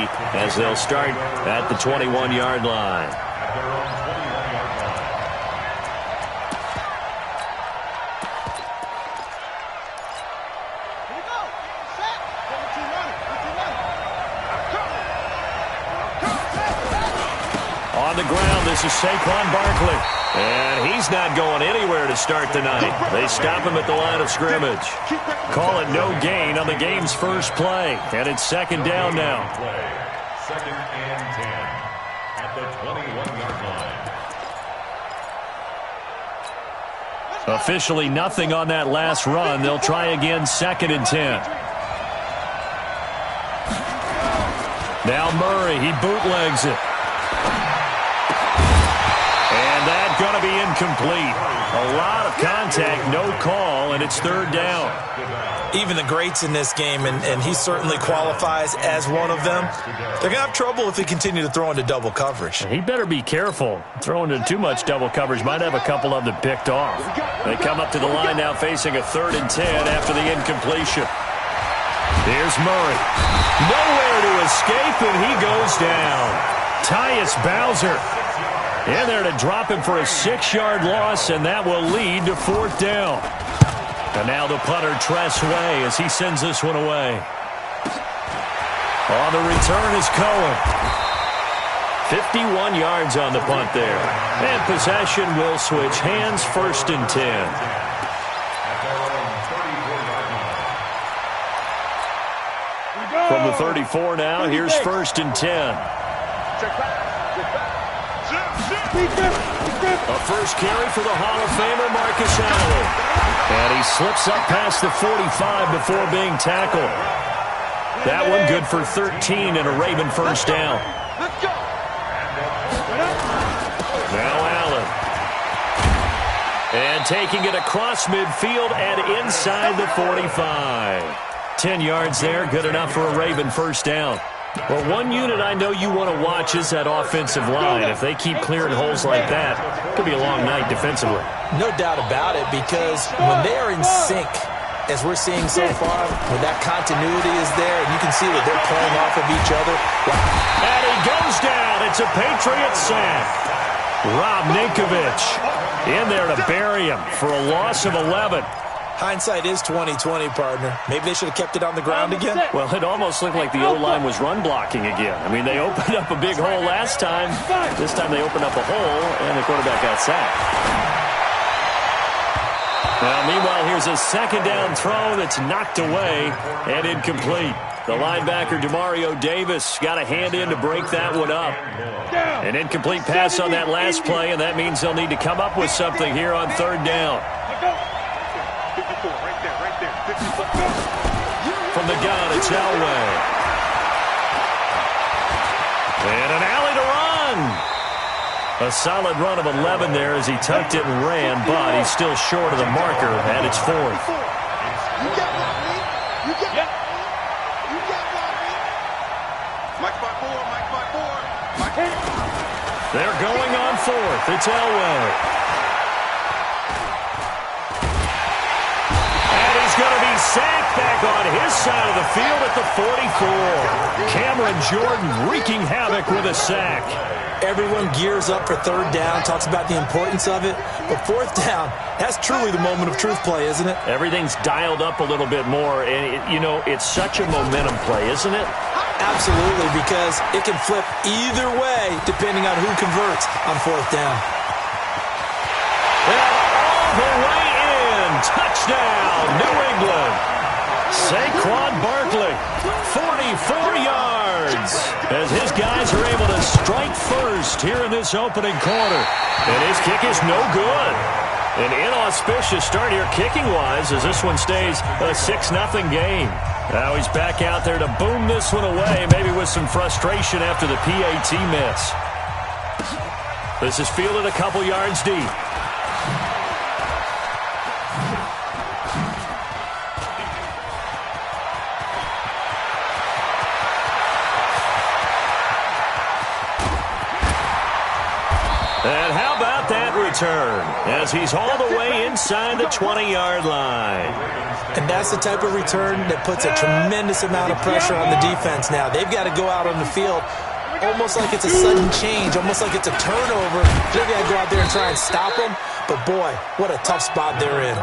penalty as they'll start at the 21-yard line. On the ground, this is Saquon Barkley. And he's not going anywhere to start the night. They stop him at the line of scrimmage. Call it no gain on the game's first play. And it's second down now. Second and 10 at the 21-yard line. Officially nothing on that last run. They'll try again second and 10. Now Murray, he bootlegs it. Going to be incomplete. A lot of contact, no call, and it's third down. Even the greats in this game, and he certainly qualifies as one of them, they're going to have trouble if they continue to throw into double coverage. He better be careful. Throwing into too much double coverage might have a couple of them picked off. They come up to the line now facing a 3rd and 10 after the incompletion. Here's Murray. Nowhere to escape, and he goes down. Tyus Bowser in there to drop him for a 6-yard loss, and that will lead to 4th down. And now the punter, Tress Way, as he sends this one away. On the return is Cohen. 51 yards on the punt there. And possession will switch hands, 1st and 10. From the 34 now, here's 1st and 10. A first carry for the Hall of Famer Marcus Allen. And he slips up past the 45 before being tackled. That one good for 13 and a Raven first down. Now Allen. And taking it across midfield and inside the 45. 10 yards there, good enough for a Raven first down. Well, one unit I know you want to watch is that offensive line. If they keep clearing holes like that, it could be a long night defensively. No doubt about it, because when they are in sync, as we're seeing so far, when that continuity is there, and you can see that they're playing off of each other. And he goes down. It's a Patriot sack. Rob Ninkovich in there to bury him for a loss of 11. Hindsight is 20/20, partner. Maybe they should have kept it on the ground again. Well, it almost looked like the O-line was run blocking again. I mean, they opened up a big hole last time. This time they opened up a hole, and the quarterback got sacked. Now, meanwhile, here's a second down throw that's knocked away and incomplete. The linebacker, Demario Davis, got a hand in to break that one up. An incomplete pass on that last play, and that means they'll need to come up with something here on 3rd down. From the gun, it's Elway. And an alley to run. A solid run of 11 there as he tucked it and ran, but he's still short of the marker, and it's 4th. They're going on 4th. It's Elway. Going to be sacked back on his side of the field at the 44. Cameron Jordan wreaking havoc with a sack. Everyone gears up for 3rd down, talks about the importance of it. But 4th down, that's truly the moment of truth play, isn't it? Everything's dialed up a little bit more. And, it's such a momentum play, isn't it? Absolutely, because it can flip either way depending on who converts on 4th down. And all the way in. Touchdown, New England. Saquon Barkley, 44 yards, as his guys are able to strike first here in this opening quarter. And his kick is no good. An inauspicious start here kicking-wise as this one stays a 6-0 game. Now he's back out there to boom this one away, maybe with some frustration after the PAT miss. This is fielded a couple yards deep. And how about that return as he's all the way inside the 20-yard line. And that's the type of return that puts a tremendous amount of pressure on the defense now. They've got to go out on the field almost like it's a sudden change, almost like it's a turnover. They've got to go out there and try and stop them. But, boy, what a tough spot they're in.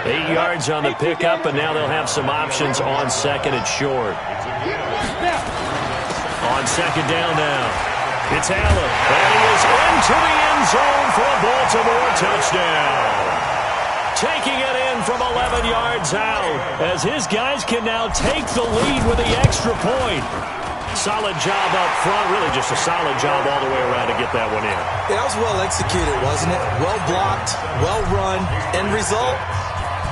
8 yards on the pickup, and now they'll have some options on second and short. On second down now, it's Allen. And he is into the end zone for a Baltimore touchdown. Taking it in from 11 yards out as his guys can now take the lead with the extra point. Solid job up front, really just a solid job all the way around to get that one in. Yeah, that was well executed, wasn't it? Well blocked, well run. End result,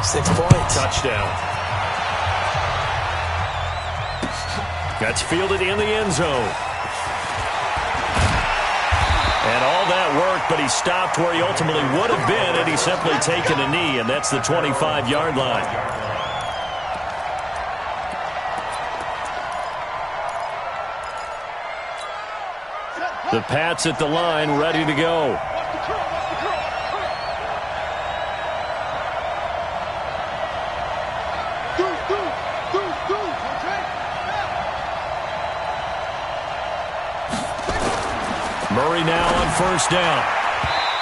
6 points. Touchdown. That's fielded in the end zone. And all that work, but he stopped where he ultimately would have been had he simply taken a knee, and that's the 25-yard line. The Pats at the line, ready to go. Murray now on first down.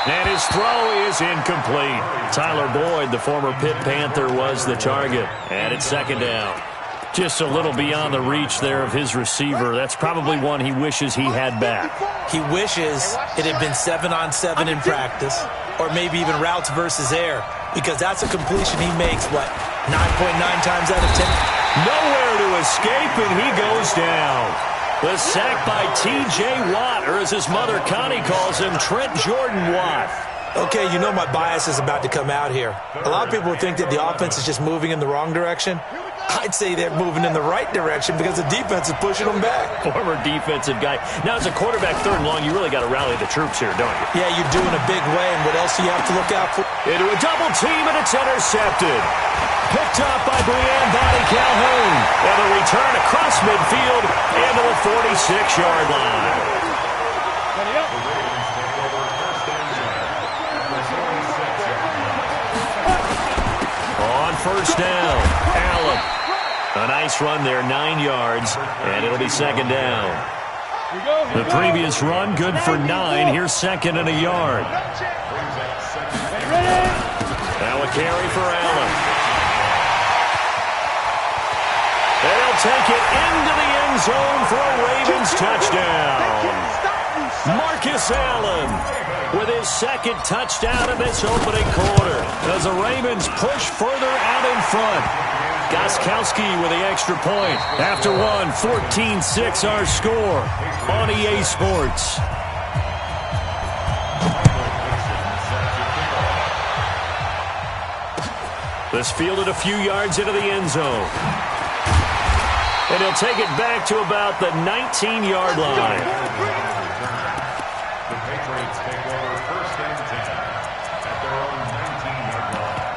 And his throw is incomplete. Tyler Boyd, the former Pitt Panther, was the target. And it's second down. Just a little beyond the reach there of his receiver. That's probably one he wishes he had back. He wishes it had been 7-on-7 in practice, or maybe even routes versus air, because that's a completion he makes, 9.9 times out of 10? Nowhere to escape, and he goes down. The sack by T.J. Watt, or as his mother Connie calls him, Trent Jordan Watt. Okay, you know my bias is about to come out here. A lot of people think that the offense is just moving in the wrong direction. I'd say they're moving in the right direction because the defense is pushing them back. Former defensive guy. Now, as a quarterback, third and long, you really got to rally the troops here, don't you? Yeah, you're doing a big way, and what else do you have to look out for? Into a double team, and it's intercepted. Picked up by Brianne Bonnie Calhoun. And a return across midfield into the 46-yard line. On first down, Allen. A nice run there, 9 yards, and it'll be second down. The previous run, good for 9. Here's second and a yard. Now a carry for Allen. And he'll take it into the end zone for a Ravens touchdown. Marcus Allen with his second touchdown of this opening quarter as the Ravens push further out in front. Gostkowski with the extra point. After one, 14-6 our score on EA Sports. This fielded a few yards into the end zone. And he'll take it back to about the 19-yard line. The Patriots take over first and 10 at their own 19-yard line.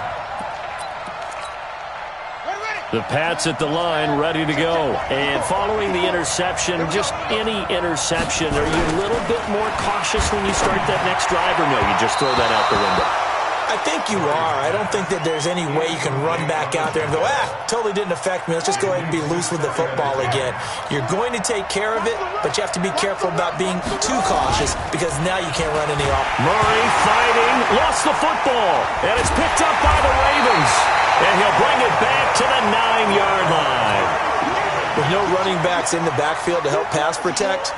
The Pats at the line, ready to go. And following the interception, just any interception, are you a little bit more cautious when you start that next drive, or no, you just throw that out the window? I think you are. I don't think that there's any way you can run back out there and go, totally didn't affect me. Let's just go ahead and be loose with the football again. You're going to take care of it, but you have to be careful about being too cautious because now you can't run any off. Murray fighting, lost the football, and it's picked up by the Ravens. And he'll bring it back to the 9-yard line. With no running backs in the backfield to help pass protect,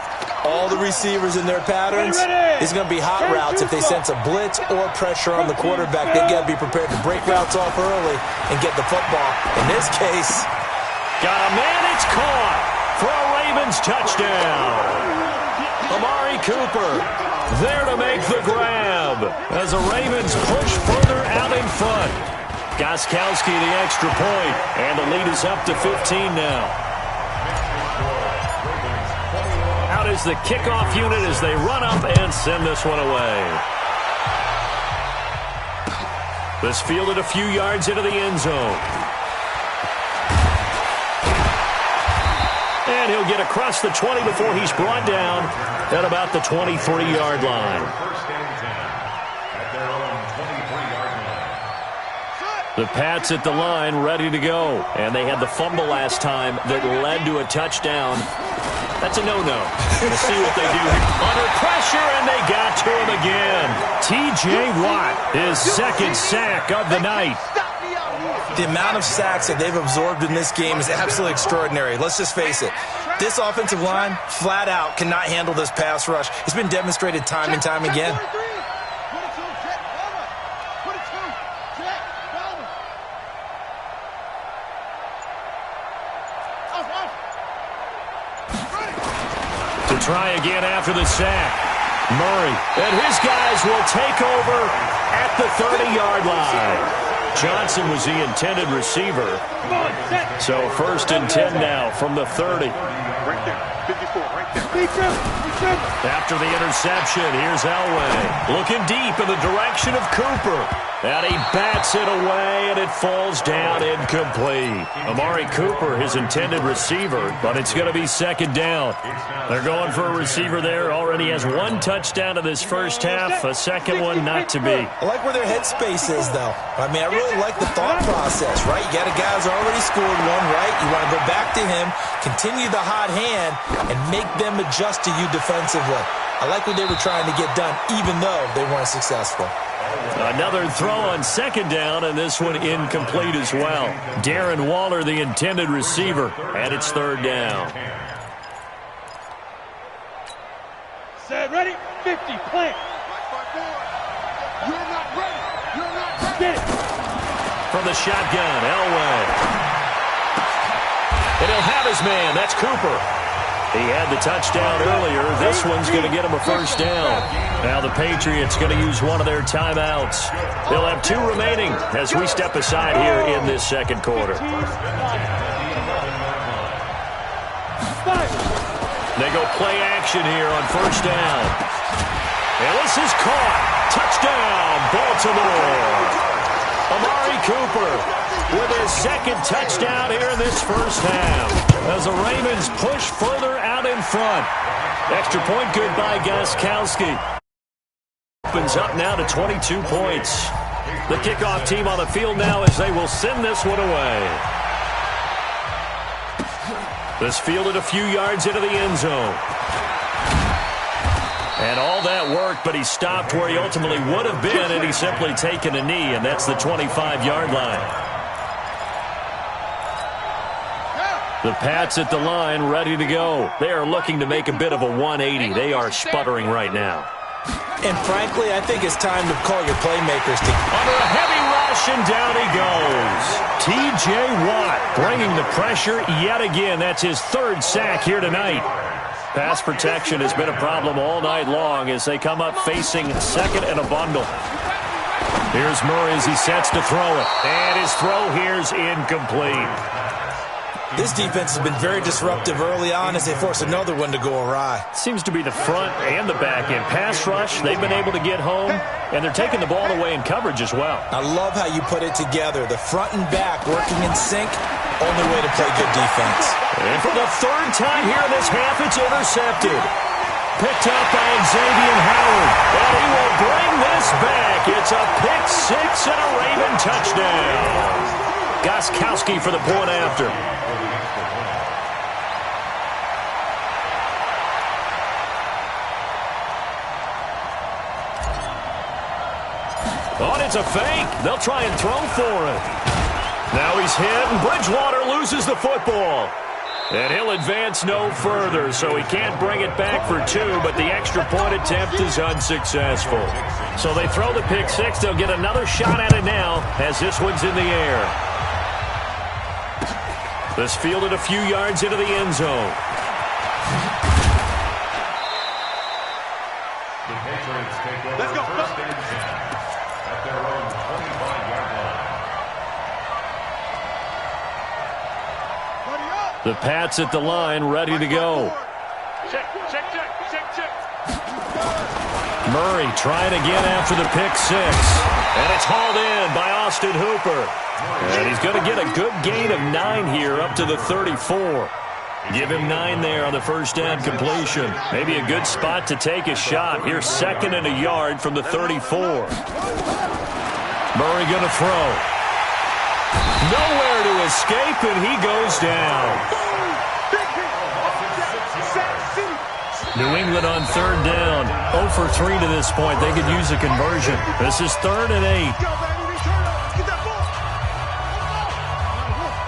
all the receivers in their patterns, it's going to be hot routes if they sense a blitz or pressure on the quarterback. They've got to be prepared to break routes off early and get the football. In this case, got a man, it's caught for a Ravens touchdown. Amari Cooper there to make the grab as the Ravens push further out in front. Gostkowski the extra point, and the lead is up to 15 now. Out is the kickoff unit as they run up and send this one away. This fielded a few yards into the end zone. And he'll get across the 20 before he's brought down at about the 23-yard line. First and 10 The Pats at the line, ready to go. And they had the fumble last time that led to a touchdown. That's a no-no. We'll see what they do here. Under pressure, and they got to him again. T.J. Watt, his second sack of the night. The amount of sacks that they've absorbed in this game is absolutely extraordinary. Let's just face it. This offensive line, flat out, cannot handle this pass rush. It's been demonstrated time and time again. To try again after the sack. Murray and his guys will take over at the 30-yard line. Johnson was the intended receiver. So 1st and 10 now from the 30. Right there, 54, right there. After the interception, here's Elway. Looking deep in the direction of Cooper. And he bats it away, and it falls down incomplete. Amari Cooper, his intended receiver, but it's going to be 2nd down. They're going for a receiver there. Already has 1 touchdown in this first half, a second one not to be. I like where their headspace is, though. I mean, I really like the thought process, right? You got a guy who's already scored one, right? You want to go back to him, continue the hot hand, and make them adjust to you defensively. I like what they were trying to get done, even though they weren't successful. Another throw on 2nd down, and this one incomplete as well. Darren Waller, the intended receiver, and it's 3rd down. Set, ready, 50, plant. You're not ready. You're not ready. Get it. From the shotgun, Elway. And he'll have his man. That's Cooper. He had the touchdown earlier. This one's going to get him a 1st down. Now the Patriots going to use one of their timeouts. They'll have 2 remaining as we step aside here in this 2nd quarter. They go play action here on 1st down. And this is caught. Touchdown, Baltimore. Amari Cooper with his 2nd touchdown here in this first half. As the Ravens push further out in front. Extra point good by Gostkowski. Opens up now to 22 points. The kickoff team on the field now as they will send this one away. This fielded a few yards into the end zone. And all that work, but he stopped where he ultimately would have been, and he's simply taken a knee, and that's the 25-yard line. The Pats at the line, ready to go. They are looking to make a bit of a 180. They are sputtering right now. And frankly, I think it's time to call your playmakers to... Under a heavy rush, and down he goes. T.J. Watt bringing the pressure yet again. That's his 3rd sack here tonight. Pass protection has been a problem all night long as they come up facing 2nd and a bundle. Here's Murray as he sets to throw it. And his throw here's incomplete. This defense has been very disruptive early on as they force another one to go awry. Seems to be the front and the back end. Pass rush, they've been able to get home, and they're taking the ball away in coverage as well. I love how you put it together. The front and back working in sync, only way to play good defense. And for the 3rd time here in this half, it's intercepted. Picked up by Xavier Howard, and he will bring this back. It's a pick 6 and a Raven touchdown. Gostkowski for the point after. Oh, and it's a fake. They'll try and throw for it. Now he's hit, and Bridgewater loses the football. And he'll advance no further, so he can't bring it back for 2, but the extra point attempt is unsuccessful. So they throw the pick 6. They'll get another shot at it now as this one's in the air. This fielded a few yards into the end zone. The Patriots take over 1st and 10 at their own 25-yard line. The Pats at the line, ready to go. Check. Murray trying again after the pick 6. And it's hauled in by Austin Hooper. And he's going to get a good gain of 9 here up to the 34. Give him 9 there on the first down completion. Maybe a good spot to take a shot. Here's 2nd and a yard from the 34. Murray going to throw. Nowhere to escape, and he goes down. New England on third down. 0 for 3 to this point. They could use a conversion. This is 3rd and 8.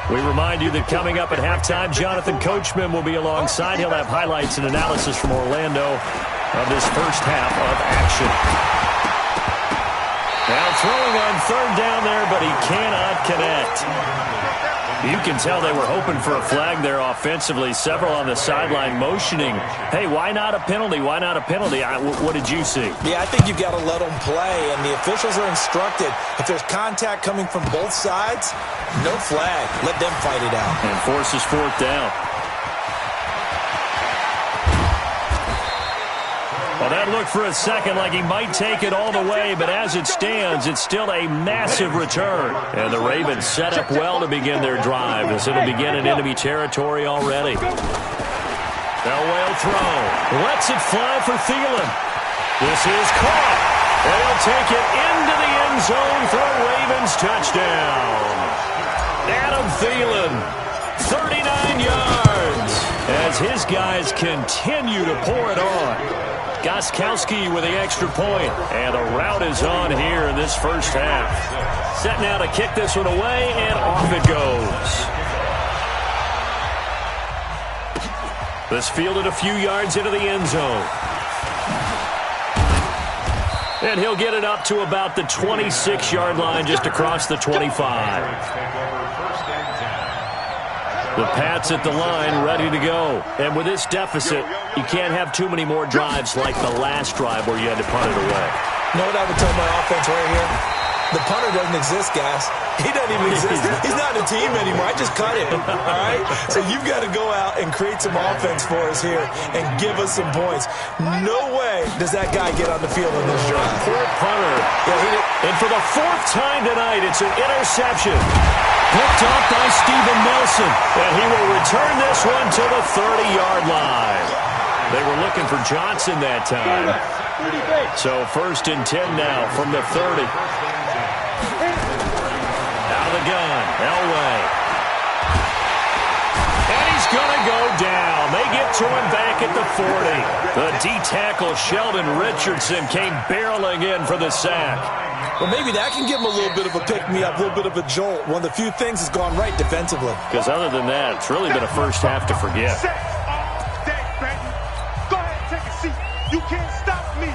We remind you that coming up at halftime, Jonathan Coachman will be alongside. He'll have highlights and analysis from Orlando of this first half of action. Now throwing on third down there, but he cannot connect. You can tell they were hoping for a flag there offensively. Several on the sideline motioning, hey, why not a penalty? Why not a penalty? What did you see? Yeah, I think you've got to let them play, and the officials are instructed, if there's contact coming from both sides, no flag. Let them fight it out. And forces 4th down. Well, that looked for a second like he might take it all the way, but as it stands, it's still a massive return. And the Ravens set up well to begin their drive as it'll begin in enemy territory already. Elway throw. Lets it fly for Thielen. This is caught. And he'll take it into the end zone for a Ravens touchdown. Adam Thielen, 39 yards, as his guys continue to pour it on. Gostkowski with the extra point, and the route is on here in this first half. Set now to kick this one away, and off it goes. This fielded a few yards into the end zone. And he'll get it up to about the 26-yard line, just across the 25. The Pats at the line, ready to go. And with this deficit, you can't have too many more drives like the last drive where you had to punt it away. You know what I would tell my offense right here? The punter doesn't exist, guys. He doesn't even exist. He's not a team anymore. I just cut him, all right? So you've got to go out and create some offense for us here and give us some points. No way does that guy get on the field in this drive. Poor punter. And for the 4th time tonight, it's an interception. Picked off by Steven Nelson. And he will return this one to the 30-yard line. They were looking for Johnson that time. So 1st and 10 now from the 30. Out of the gun, Elway. And he's going to go down. They get to him back at the 40. The D-tackle Sheldon Richardson came barreling in for the sack. Well, maybe that can give him a little bit of a pick-me-up, a little bit of a jolt. One of the few things that's gone right defensively. Because other than that, it's really been a first half to forget. Go ahead, take a seat. You can't stop me.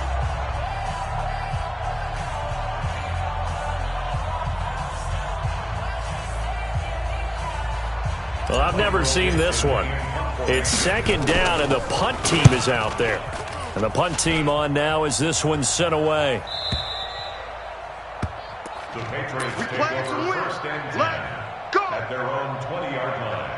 Well, I've never seen this one. It's 2nd down, and the punt team is out there. And the punt team on now as this one's sent away. The Patriots take over 1st and 10 at their own 20-yard line.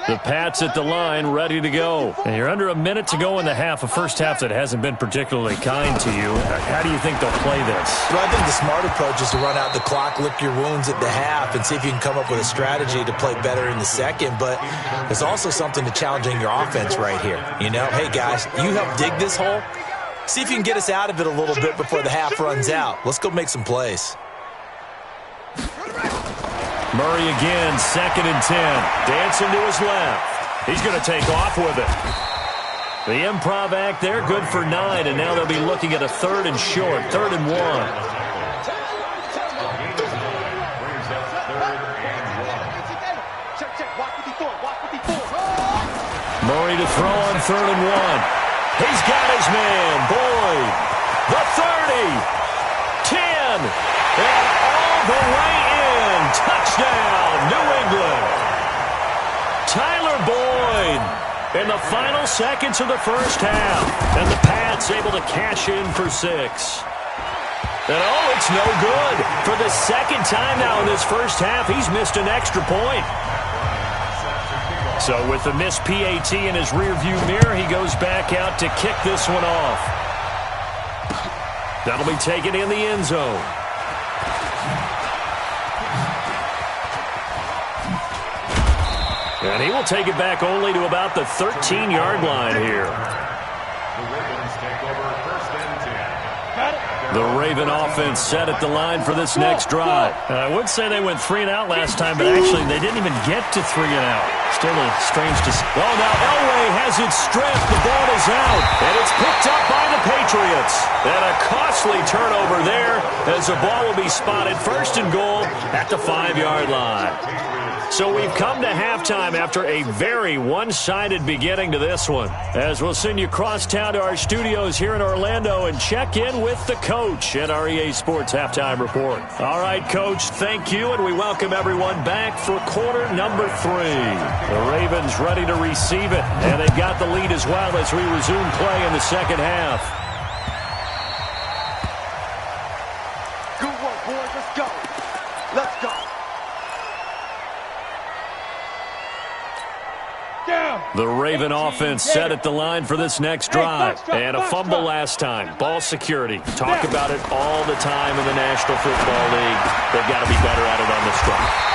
The Pats at the line, ready to go. And you're under a minute to go in the half, a first half that hasn't been particularly kind to you. How do you think they'll play this? Well, I think the smart approach is to run out the clock, lick your wounds at the half, and see if you can come up with a strategy to play better in the second. But there's also something to challenging your offense right here. You know, hey, guys, you help dig this hole. See if you can get us out of it a little bit before the half runs out. Let's go make some plays. Murray again, 2nd and 10. Dancing to his left. He's going to take off with it. The improv act there, good for 9, and now they'll be looking at a 3rd and short, 3rd and 1. Murray to throw on 3rd and 1. He's got his man, Boyd. The 30, 10, and all the way in. Touchdown, New England. Tyler Boyd in the final seconds of the first half. And the Pats able to cash in for 6. And oh, it's no good. For the 2nd time now in this first half, he's missed an extra point. So with the missed PAT in his rearview mirror, he goes back out to kick this one off. That'll be taken in the end zone. And he will take it back only to about the 13-yard line here. The Ravens take over 1st and 10 Got it. The Raven offense set at the line for this next drive. I would say they went 3 and out last time, but actually they didn't even get to 3 and out. Still strange to see. Oh, now Elway has it stripped. The ball is out, and it's picked up by the Patriots. And a costly turnover there as the ball will be spotted first and goal at the 5-yard line. So we've come to halftime after a very one-sided beginning to this one, as we'll send you across town to our studios here in Orlando and check in with the coach at our EA Sports Halftime Report. All right, Coach, thank you, and we welcome everyone back for quarter number 3. The Ravens ready to receive it, and they've got the lead as well as we resume play in the second half. Good work, boys. Let's go. Let's go. The Raven offense set at the line for this next drive. And a fumble last time. Ball security. Talk about it all the time in the National Football League. They've got to be better at it on this drive.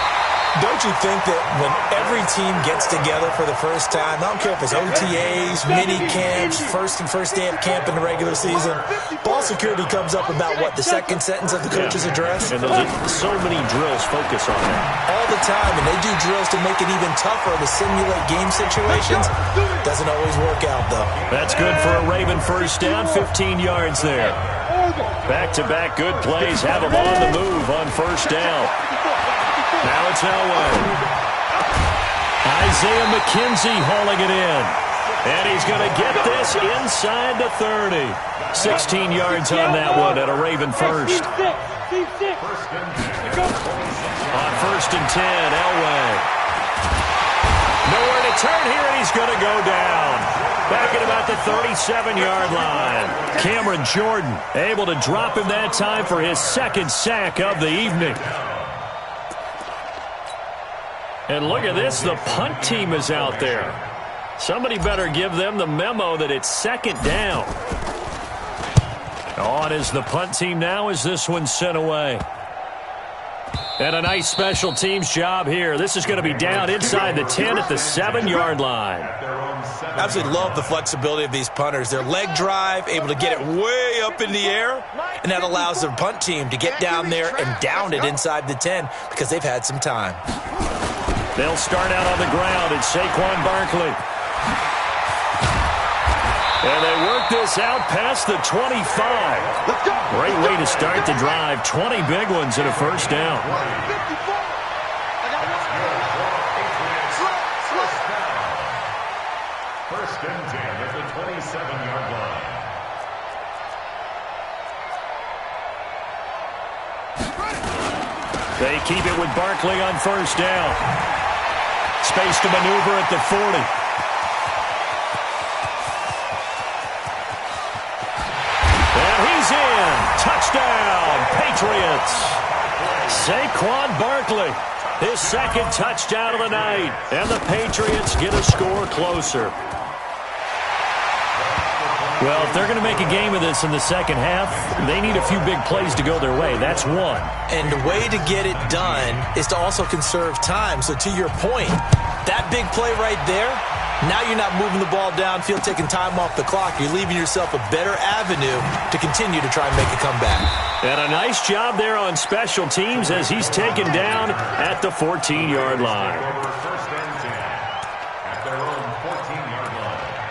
Don't you think that when every team gets together for the first time, I don't care if it's OTAs, mini camps, first day of camp in the regular season, ball security comes up about, what, the second sentence of the coach's address? And so many drills focus on that. All the time, and they do drills to make it even tougher to simulate game situations. Doesn't always work out, though. That's good for a Raven first down, 15 yards there. Back-to-back good plays have them on the move on first down. Now it's Elway. Isaiah McKenzie hauling it in. And he's going to get this inside the 30. 16 yards on that one at a Raven first. On first and 10, Elway. Nowhere to turn here, and he's going to go down. Back at about the 37-yard line. Cameron Jordan able to drop him that time for his second sack of the evening. And look at this, the punt team is out there. Somebody better give them the memo that it's second down. On is the punt team now as this one's sent away. And a nice special teams job here. This is going to be down inside the 10 at the 7-yard line. Absolutely love the flexibility of these punters. Their leg drive, able to get it way up in the air, and that allows the punt team to get down there and down it inside the 10 because they've had some time. They'll start out on the ground. It's Saquon Barkley. And they work this out past the 25. Great way to start the drive. 20 big ones and a first down. First and 10 at the 27-yard line. They keep it with Barkley on first down. Space to maneuver at the 40. And he's in. Touchdown, Patriots. Saquon Barkley, his second touchdown of the night. And the Patriots get a score closer. Well, if they're going to make a game of this in the second half, they need a few big plays to go their way. That's one. And the way to get it done is to also conserve time. So to your point, that big play right there, now you're not moving the ball downfield, taking time off the clock. You're leaving yourself a better avenue to continue to try and make a comeback. And a nice job there on special teams as he's taken down at the 14-yard line. First and 10 at their own 14-yard line.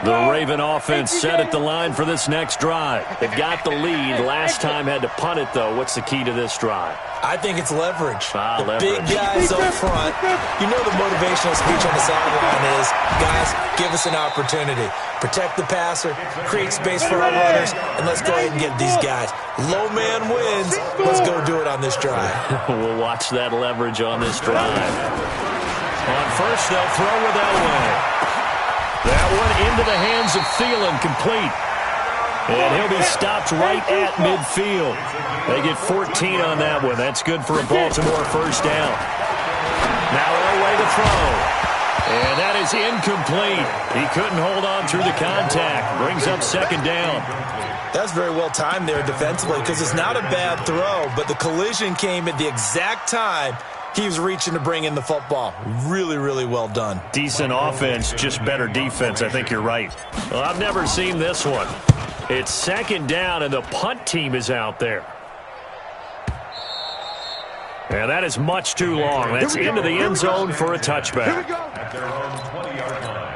The Raven offense set at the line for this next drive. They've got the lead. Last time had to punt it, though. What's the key to this drive? I think it's leverage. The Leverage. big guys up front. You know the motivational speech on the sideline is, guys, give us an opportunity. Protect the passer, create space for our runners, and let's go ahead and get these guys. Low man wins. Let's go do it on this drive. We'll watch that leverage on this drive. On first, they'll throw with Elway. That one into the hands of Thielen, complete. And he'll be stopped right at midfield. They get 14 on that one. That's good for a Baltimore first down. Now Elway to throw. And that is incomplete. He couldn't hold on through the contact. Brings up second down. That's very well timed there defensively because it's not a bad throw, but the collision came at the exact time He was reaching to bring in the football. Really, really well done. Decent offense, just better defense. I think you're right. Well, I've never seen this one. It's second down, and the punt team is out there. And that is much too long. That's into the end zone for a touchback. Here we go. At their own 20-yard line.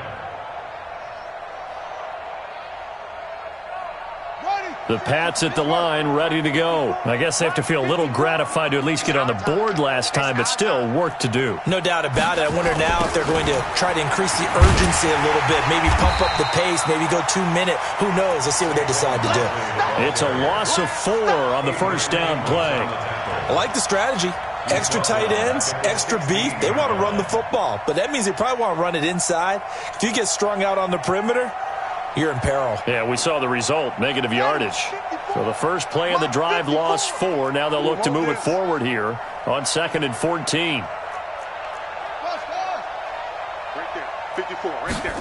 The Pats at the line, ready to go. I guess they have to feel a little gratified to at least get on the board last time, but still work to do. No doubt about it. I wonder now if they're going to try to increase the urgency a little bit, maybe pump up the pace, maybe go 2 minute. Who knows? Let's see what they decide to do. It's a loss of 4 on the first down play. I like the strategy. Extra tight ends, extra beef. They want to run the football, but that means they probably want to run it inside. If you get strung out on the perimeter, you're in peril. Yeah, we saw the result, negative yardage. So the first play of the drive lost 4. Now they'll look to move it forward here on 2nd and 14. Right there. 54, right there.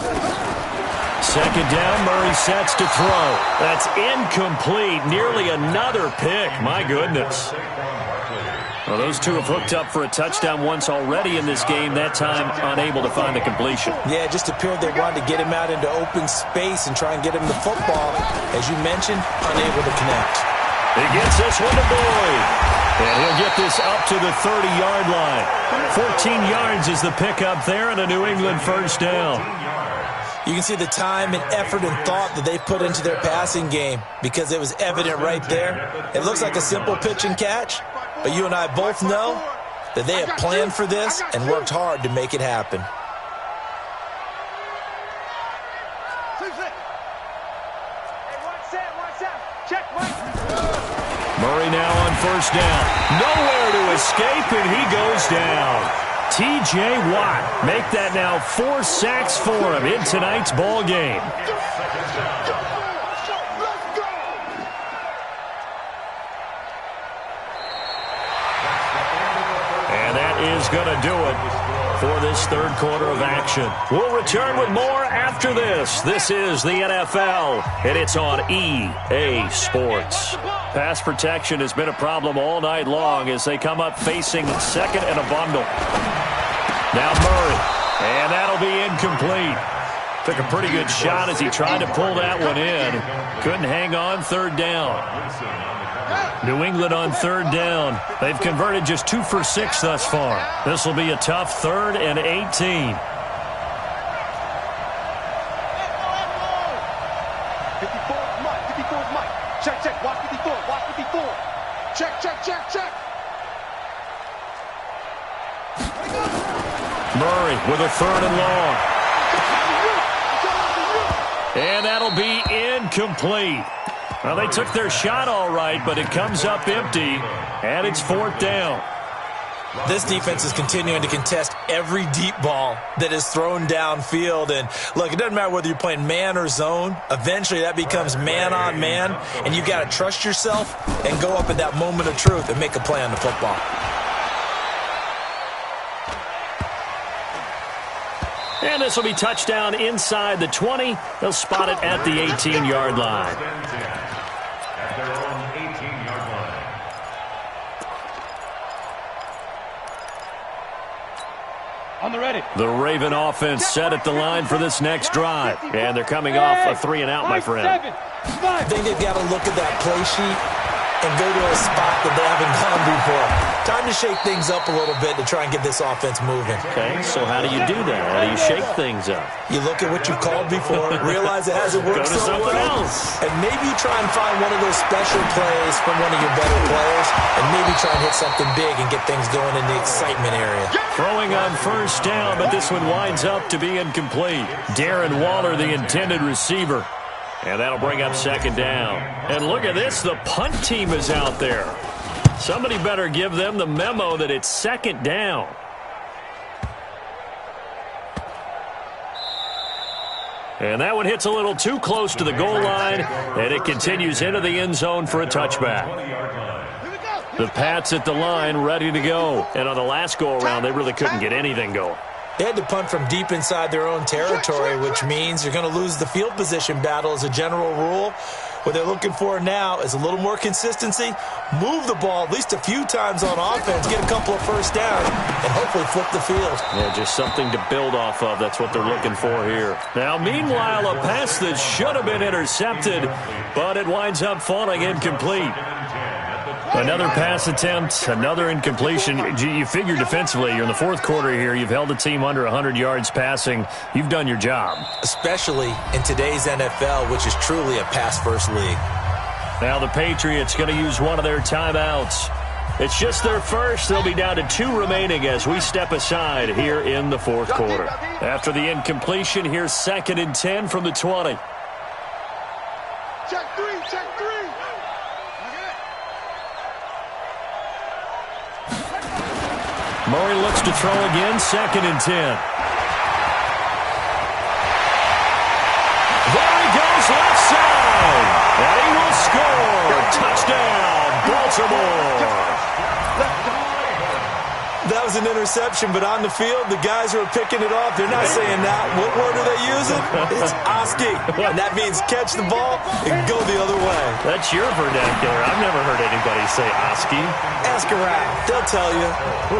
Second down, Murray sets to throw. That's incomplete. Nearly another pick. My goodness. Well, those two have hooked up for a touchdown once already in this game, that time unable to find the completion. Yeah, it just appeared they wanted to get him out into open space and try and get him the football. As you mentioned, unable to connect. He gets this one to Boyd. And he'll get this up to the 30-yard line. 14 yards is the pickup there and a New England first down. You can see the time and effort and thought that they put into their passing game because it was evident right there. It looks like a simple pitch and catch, but you and I both know that they have planned for this and worked hard to make it happen. Murray now on first down. Nowhere to escape, and he goes down. T.J. Watt make that now 4 sacks for him in tonight's ball game. And that is going to do it for this third quarter of action. We'll return with more after this. This is the NFL, and it's on EA Sports. Pass protection has been a problem all night long as they come up facing second and a bundle. Now Murray, and that'll be incomplete. Took a pretty good shot as he tried to pull that one in. Couldn't hang on third down. New England on third down. They've converted just 2 for 6 thus far. This will be a tough 3rd and 18. 54 is Mike. 54 is Mike. Check, check. Watch 54. Watch 54. Check, check, check, check. Murray with a 3rd and long. And that'll be incomplete. Well, they took their shot all right, but it comes up empty, and it's 4th down. This defense is continuing to contest every deep ball that is thrown downfield. And, look, it doesn't matter whether you're playing man or zone. Eventually, that becomes man on man, and you've got to trust yourself and go up at that moment of truth and make a play on the football. And this will be touchdown inside the 20. They'll spot it at the 18-yard line. At their own 18-yard line. On the ready. The Raven offense set at the line for this next drive. And they're coming off a 3-and-out, my friend. I think they've got to look at that play sheet and go to a spot that they haven't gone before. Time to shake things up a little bit to try and get this offense moving. Okay, so how do you do that? How do you shake things up? You look at what you've called before, realize it hasn't worked Go to so something well, else. and maybe you try and find one of those special plays from one of your better players, and maybe try and hit something big and get things going in the excitement area. Throwing on first down, but this one winds up to be incomplete. Darren Waller, the intended receiver. And that'll bring up second down. And look at this, the punt team is out there. Somebody better give them the memo that it's second down. And that one hits a little too close to the goal line, and it continues into the end zone for a touchback. The Pats at the line, ready to go. And on the last go-around, they really couldn't get anything going. They had to punt from deep inside their own territory, which means you're going to lose the field position battle as a general rule. What they're looking for now is a little more consistency, move the ball at least a few times on offense, get a couple of first downs, and hopefully flip the field. Yeah, just something to build off of. That's what they're looking for here. Now, meanwhile, a pass that should have been intercepted, but it winds up falling incomplete. Another pass attempt, another incompletion. You figure defensively, you're in the fourth quarter here. You've held a team under 100 yards passing. You've done your job. Especially in today's NFL, which is truly a pass-first league. Now the Patriots going to use one of their timeouts. It's just their first. They'll be down to 2 remaining as we step aside here in the fourth quarter. After the incompletion, here's 2nd and 10 from the 20. Check three. Murray looks to throw again, 2nd and 10. There he goes, left side. And he will score. Touchdown, Baltimore. That was an interception, but on the field, the guys who are picking it off, they're not saying that. What word are they using? It's Oski. And that means catch the ball and go the other way. That's your vernacular. I've never heard anybody say Oski. Ask around. They'll tell you.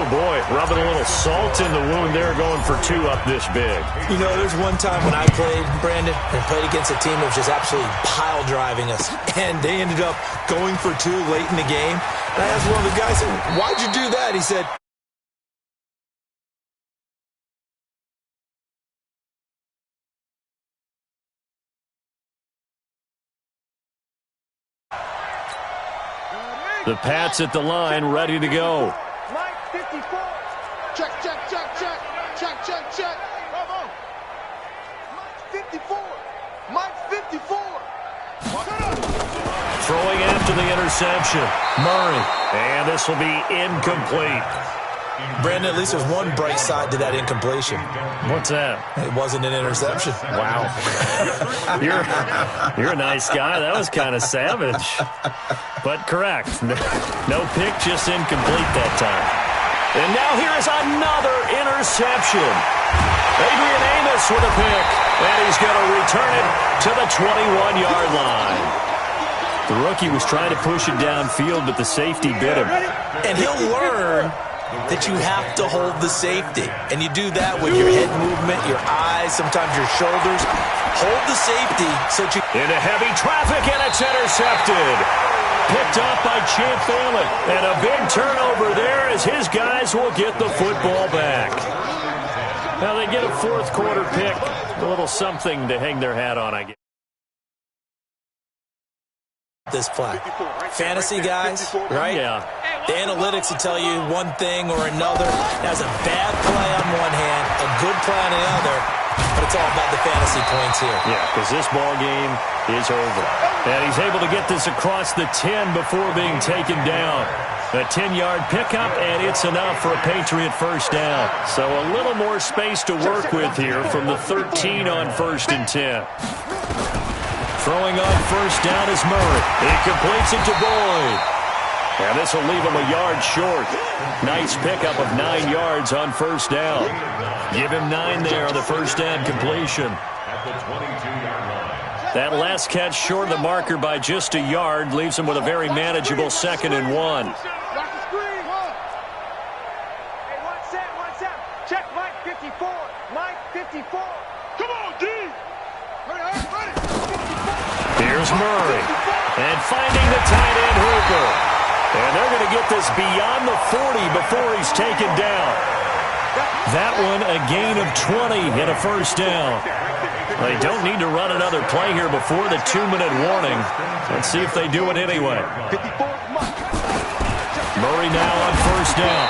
Oh, boy, rubbing a little salt in the wound there, going for 2 up this big. You know, there's one time when I played, Brandon, and played against a team that was just absolutely pile driving us. And they ended up going for 2 late in the game. And I asked one of the guys, why'd you do that? He said, the Pats at the line, ready to go. Mike 54. Check. Come on. Mike 54. Throwing after the interception. Murray. And this will be incomplete. Brandon, at least there's one bright side to that incompletion. What's that? It wasn't an interception. Wow. You're a nice guy. That was kind of savage. But correct. No pick, just incomplete that time. And now here is another interception. Adrian Amos with a pick. And he's going to return it to the 21-yard line. The rookie was trying to push it downfield, but the safety bit him. And he'll learn that you have to hold the safety. And you do that with your head movement, your eyes, sometimes your shoulders. Hold the safety so that you... Into heavy traffic, and it's intercepted. Picked off by Champ Bailey. And a big turnover there as his guys will get the football back. Now they get a fourth quarter pick. A little something to hang their hat on, I guess. This play. Fantasy guys, right? Yeah. The analytics will tell you one thing or another. That's a bad play on one hand, a good play on the other, but it's all about the fantasy points here. Yeah, because this ball game is over. And he's able to get this across the 10 before being taken down. A 10-yard pickup, and it's enough for a Patriot first down. So a little more space to work with here from the 13 on 1st and 10. Throwing on first down is Murray. He completes it to Boyd. And this will leave him a yard short. Nice pickup of 9 yards on first down. Give him 9 there on the first down completion. At the 22-yard line. That last catch short of the marker by just a yard leaves him with a very manageable 2nd and 1. Lock the screen. Hey, one set. Check Mike 54. Mike 54. Come on, D. Ready. Here's Murray. And finding the tight end Hooper. And they're going to get this beyond the 40 before he's taken down. That one a gain of 20 and a first down. They don't need to run another play here before the 2-minute warning. Let's see if they do it anyway. Murray now on first down.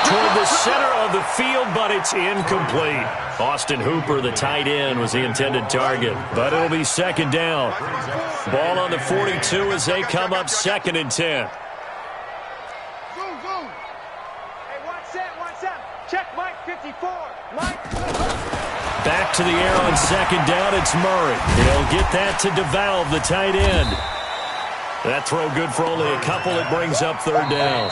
Toward the center of the field, but it's incomplete. Austin Hooper, the tight end, was the intended target. But it'll be 2nd down. Ball on the 42 as they come up 2nd and 10. Check Mike 54. Mike. Back to the air on 2nd down. It's Murray. He'll get that to DeValve, the tight end. That throw good for only a couple. It brings up 3rd down.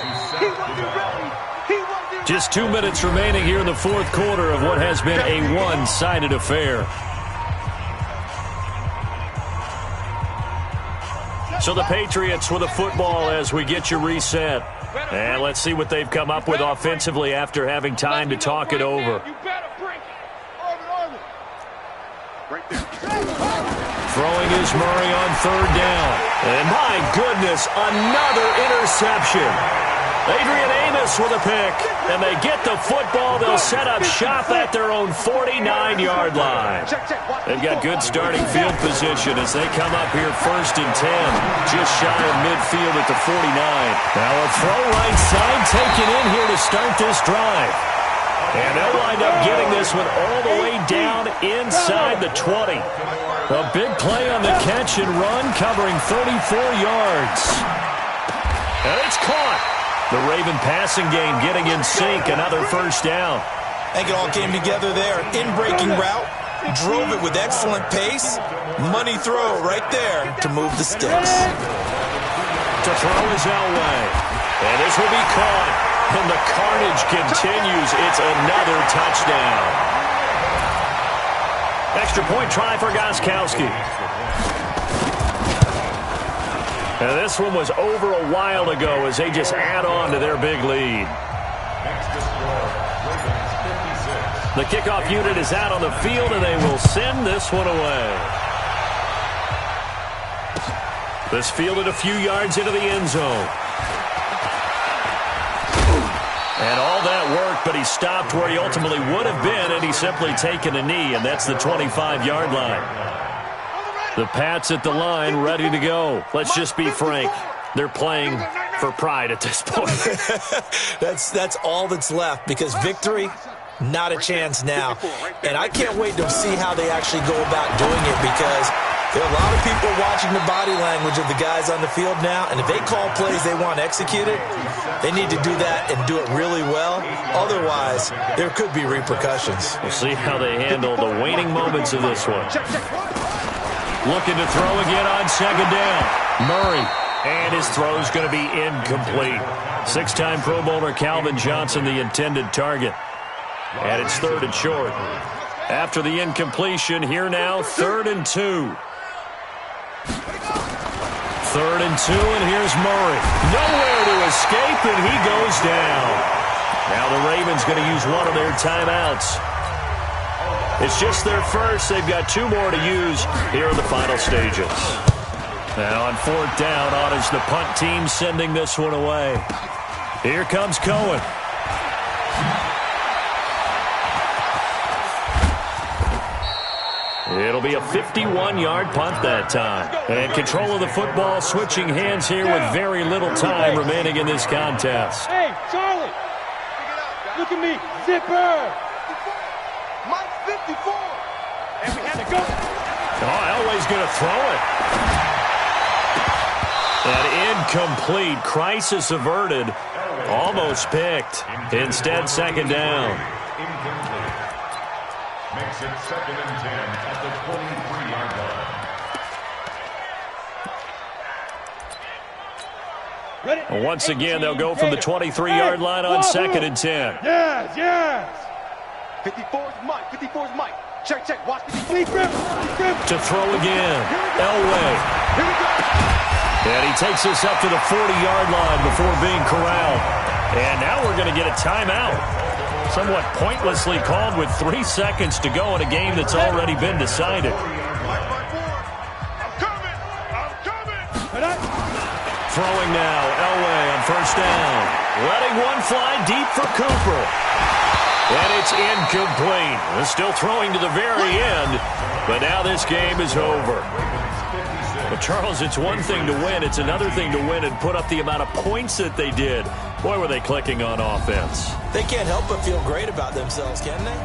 Just 2 minutes remaining here in the fourth quarter of what has been a one-sided affair. So the Patriots with a football as we get you reset. And let's see what they've come up with offensively after having time to talk it over. Throwing is Murray on third down. And my goodness, another interception. Adrian Amos with a pick. And they get the football. They'll set up shop at their own 49-yard line. They've got good starting field position as they come up here first and 10. Just shy of midfield at the 49. Now a throw right side taken in here to start this drive. And they'll wind up getting this one all the way down inside the 20. A big play on the catch and run, covering 34 yards. And it's caught. The Raven passing game getting in sync, another first down. I think it all came together there. In-breaking route, drove it with excellent pace. Money throw right there to move the sticks. To throw is Elway. And this will be caught. And the carnage continues. It's another touchdown. Extra point try for Gostkowski. And this one was over a while ago as they just add on to their big lead. The kickoff unit is out on the field, and they will send this one away. This fielded a few yards into the end zone. And all that worked, but he stopped where he ultimately would have been, and he's simply taken a knee, and that's the 25-yard line. The Pats at the line, ready to go. Let's just be frank. They're playing for pride at this point. That's all that's left, because victory, not a chance now. And I can't wait to see how they actually go about doing it, because there are a lot of people watching the body language of the guys on the field now, and if they call plays they want executed, they need to do that and do it really well. Otherwise, there could be repercussions. We'll see how they handle the waning moments of this one. Looking to throw again on second down. Murray. And his throw's going to be incomplete. Six-time Pro Bowler Calvin Johnson, the intended target. And it's third and short. After the incompletion, here now, 3rd and 2. 3rd and 2, and here's Murray. Nowhere to escape, and he goes down. Now the Ravens going to use one of their timeouts. It's just their first. They've got 2 more to use here in the final stages. Now on 4th down, on is the punt team sending this one away. Here comes Cohen. It'll be a 51-yard punt that time. And control of the football switching hands here with very little time remaining in this contest. Hey, Charlie! Look at me, zipper! Mike 54! And we have to go! Oh, Elway's going to throw it. An incomplete. Crisis averted. Almost picked. Instead, second down. Incomplete. Makes it 2nd and 10 at the 23-yard line. Ready? Once again, they'll go from the 23-yard line on 2nd and 10. Yes, yes! 54's Mike, 54's Mike. Check, check, watch the flea grip. To throw again. Elway. Here we go! And he takes us up to the 40-yard line before being corralled. And now we're going to get a timeout. Somewhat pointlessly called with 3 seconds to go in a game that's already been decided. I'm coming! Throwing now, Elway on 1st down. Letting one fly deep for Cooper. And it's incomplete. They're still throwing to the very end, but now this game is over. But Charles, it's one thing to win. It's another thing to win and put up the amount of points that they did. Boy, were they clicking on offense. They can't help but feel great about themselves, can they?